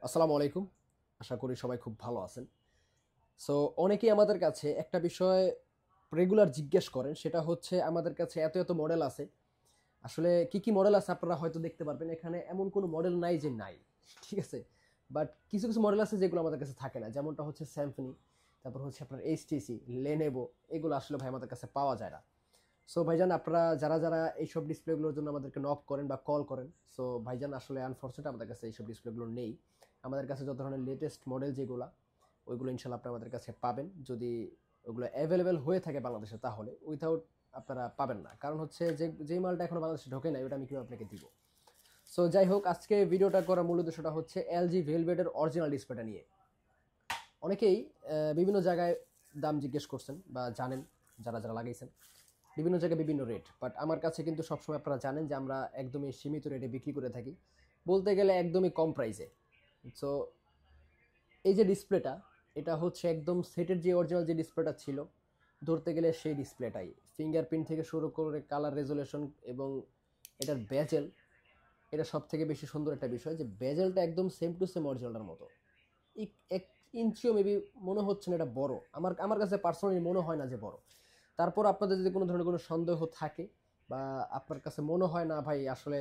আসসালামু আলাইকুম। আশা করি সবাই খুব ভালো আছেন। সো অনেকেই আমাদের কাছে একটা বিষয় রেগুলার জিজ্ঞেস করেন, সেটা হচ্ছে আমাদের কাছে এত মডেল আছে। আসলে কি মডেল আছে আপনারা হয়তো দেখতে পারবেন। এখানে এমন কোনো মডেল নাই যে নাই। ঠিক আছে? বাট কিছু মডেল আছে যেগুলো আমাদের কাছে থাকে না। যেমনটা হচ্ছে Symphony, তারপর হচ্ছে আপনার HTC, Lenovo, এগুলো আসলে ভাই আমাদের কাছে পাওয়া যায় না। সো ভাইজান, আপনারা যারা এইসব ডিসপ্লেগুলোর জন্য আমাদেরকে নক করেন বা কল করেন, সো ভাইজান আসলে আনফরচুনেট আমাদের কাছে এইসব ডিসপ্লেগুলো নেই। আমাদের কাছে যত ধরনের লেটেস্ট মডেল যেগুলো, ওইগুলো ইনশাল্লাহ আপনারা আমাদের কাছে পাবেন। যদি ওগুলো অ্যাভেলেবেল হয়ে থাকে বাংলাদেশে, তাহলে উইথাউট আপনারা পাবেন না। কারণ হচ্ছে যেই মালটা এখনো বাংলাদেশে ঢোকে নাই, ওটা আমি কীভাবে আপনাকে দিব। সো যাই হোক, আজকে ভিডিওটা করার মূল উদ্দেশ্যটা হচ্ছে এলজি ভেলভেটের অরিজিনাল ডিসপ্লেটা নিয়ে। অনেকেই বিভিন্ন জায়গায় দাম জিজ্ঞেস করছেন বা জানেন, যারা লাগাইছেন বিভিন্ন জায়গায় বিভিন্ন রেট। বাট আমার কাছে কিন্তু সবসময় আপনারা জানেন যে আমরা একদমই সীমিত রেটে বিক্রি করে থাকি, বলতে গেলে একদমই কম প্রাইসে। সো এই যে ডিসপ্লেটা, এটা হচ্ছে একদম সেটের যে অরিজিনাল যে ডিসপ্লেটা ছিল, ধরতে গেলে সেই ডিসপ্লেটাই। ফিঙ্গারপ্রিন্ট থেকে শুরু করে কালার রেজুলেশন এবং এটার বেজেল, এটা সব থেকে বেশি সুন্দর একটা বিষয় যে বেজেলটা একদম সেম টু সেম অরিজিনালটার মতো। এক ইঞ্চিও মেবি মনে হচ্ছে না এটা বড়। আমার কাছে পার্সোনালি মনে হয় না যে বড়। তারপর আপনাদের যদি কোনো ধরনের কোনো সন্দেহ থাকে বা আপনার কাছে মনে হয় না ভাই আসলে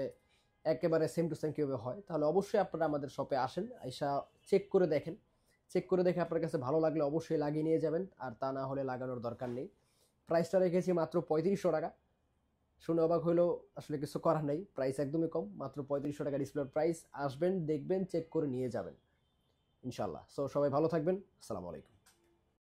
একেবারে সেম টু সেম কীভাবে হয়, তাহলে অবশ্যই আপনারা আমাদের শপে আসেন, আইসা চেক করে দেখেন। চেক করে দেখে আপনার কাছে ভালো লাগলে অবশ্যই লাগিয়ে নিয়ে যাবেন, আর তা না হলে লাগানোর দরকার নেই। প্রাইসটা রেখেছি মাত্র 3500 টাকা। শুনে অবাক হইলেও আসলে কিছু করার নেই, প্রাইস একদমই কম, মাত্র 3500 টাকা ডিসপ্লের প্রাইস। আসবেন, দেখবেন, চেক করে নিয়ে যাবেন ইনশাল্লাহ। সো সবাই ভালো থাকবেন। আসসালামু আলাইকুম।